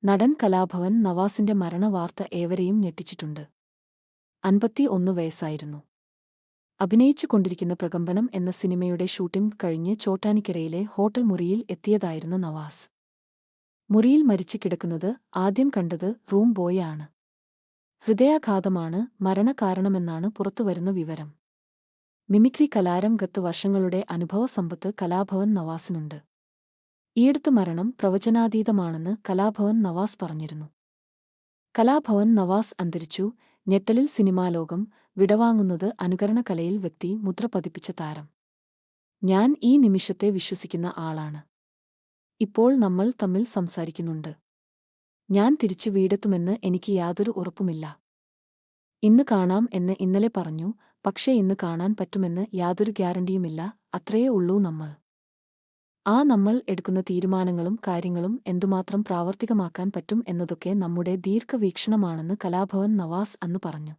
നടൻ കലാഭവൻ നവാസിന്റെ മരണവാർത്ത ഏവരെയും ഞെട്ടിച്ചിട്ടുണ്ട്. 51 വയസ്സായിരുന്നു. അഭിനയിച്ചുകൊണ്ടിരിക്കുന്ന പ്രകമ്പനം എന്ന സിനിമയുടെ ഷൂട്ടിംഗ് കഴിഞ്ഞ് ചോറ്റാനിക്കരയിലെ ഹോട്ടൽ മുറിയിൽ എത്തിയതായിരുന്ന നവാസ്. മുറിയിൽ മരിച്ചു കിടക്കുന്നത് ആദ്യം കണ്ടത് റൂം ബോയ് ആണ്. ഹൃദയാഘാതമാണ് മരണകാരണമെന്നാണ് പുറത്തുവരുന്ന വിവരം. മിമിക്രി കലാരംഗത്ത് വർഷങ്ങളുടെ അനുഭവസമ്പത്ത് കലാഭവൻ നവാസിനുണ്ട്. ഈയടുത്ത മരണം പ്രവചനാതീതമാണെന്ന് കലാഭവൻ നവാസ് പറഞ്ഞിരുന്നു. കലാഭവൻ നവാസ് അന്തരിച്ചു. ഞെട്ടലിൽ സിനിമാലോകം വിടവാങ്ങുന്നത് അനുകരണകലയിൽ വ്യക്തി മുദ്ര പതിപ്പിച്ച താരം. ഞാൻ ഈ നിമിഷത്തെ വിശ്വസിക്കുന്ന ആളാണ്. ഇപ്പോൾ നമ്മൾ തമ്മിൽ സംസാരിക്കുന്നുണ്ട്. ഞാൻ തിരിച്ചു വീടെത്തുമെന്ന് എനിക്ക് യാതൊരു ഉറപ്പുമില്ല. ഇന്ന് കാണാം എന്ന് ഇന്നലെ പറഞ്ഞു, പക്ഷേ ഇന്ന് കാണാൻ പറ്റുമെന്ന് യാതൊരു ഗ്യാരണ്ടിയുമില്ല. അത്രയേ ഉള്ളൂ നമ്മൾ. ആ നമ്മൾ എടുക്കുന്ന തീരുമാനങ്ങളും കാര്യങ്ങളും എന്തുമാത്രം പ്രാവർത്തികമാക്കാൻ പറ്റും എന്നതൊക്കെ നമ്മുടെ ദീർഘവീക്ഷണമാണെന്ന് കലാഭവൻ നവാസ് അന്ന് പറഞ്ഞു.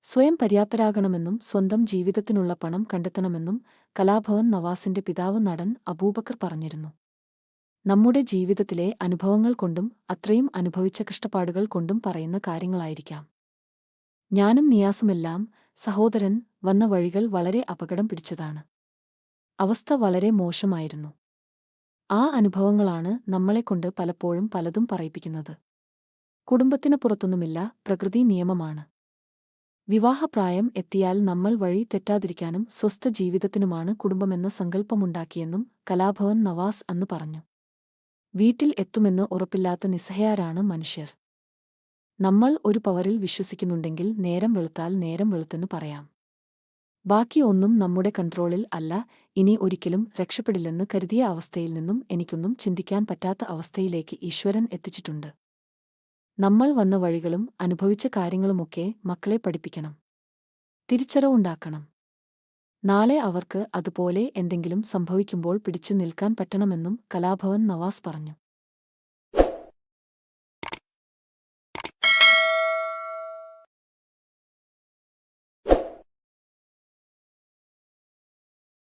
സ്വയം പര്യാപ്തരാകണമെന്നും സ്വന്തം ജീവിതത്തിനുള്ള പണം കണ്ടെത്തണമെന്നും കലാഭവൻ നവാസിന്റെ പിതാവ് നടൻ അബൂബക്കർ പറഞ്ഞിരുന്നു. നമ്മുടെ ജീവിതത്തിലെ അനുഭവങ്ങൾ കൊണ്ടും അത്രയും അനുഭവിച്ച കഷ്ടപ്പാടുകൾ കൊണ്ടും പറയുന്ന കാര്യങ്ങളായിരിക്കാം. ഞാനും നിയാസുമെല്ലാം സഹോദരൻ വന്ന വഴികൾ വളരെ അപകടം പിടിച്ചതാണ്. അവസ്ഥ വളരെ മോശമായിരുന്നു. ആ അനുഭവങ്ങളാണ് നമ്മളെക്കൊണ്ട് പലപ്പോഴും പലതും പറയിപ്പിക്കുന്നത്. കുടുംബത്തിന് പുറത്തൊന്നുമില്ല, പ്രകൃതി നിയമമാണ്. വിവാഹപ്രായം എത്തിയാൽ നമ്മൾ വഴി തെറ്റാതിരിക്കാനും സ്വസ്ഥ ജീവിതത്തിനുമാണ് കുടുംബമെന്ന സങ്കല്പമുണ്ടാക്കിയെന്നും കലാഭവൻ നവാസ് അന്ന് പറഞ്ഞു. വീട്ടിൽ എത്തുമെന്ന് ഉറപ്പില്ലാത്ത നിസ്സഹായരാണ് മനുഷ്യർ. നമ്മൾ ഒരു പവറിൽ വിശ്വസിക്കുന്നുണ്ടെങ്കിൽ നേരം വെളുത്താൽ നേരം വെളുത്തെന്ന് പറയാം. ബാക്കി ഒന്നും നമ്മുടെ കൺട്രോളിൽ അല്ല. ഇനി ഒരിക്കലും രക്ഷപ്പെടില്ലെന്ന് കരുതിയ അവസ്ഥയിൽ നിന്നും എനിക്കൊന്നും ചിന്തിക്കാൻ പറ്റാത്ത അവസ്ഥയിലേക്ക് ഈശ്വരൻ എത്തിച്ചിട്ടുണ്ട്. നമ്മൾ വന്ന വഴികളും അനുഭവിച്ച കാര്യങ്ങളുമൊക്കെ മക്കളെ പഠിപ്പിക്കണം, തിരിച്ചറിവുണ്ടാക്കണം. നാളെ അവർക്ക് അതുപോലെ എന്തെങ്കിലും സംഭവിക്കുമ്പോൾ പിടിച്ചു നിൽക്കാൻ പറ്റണമെന്നും കലാഭവൻ നവാസ് പറഞ്ഞു.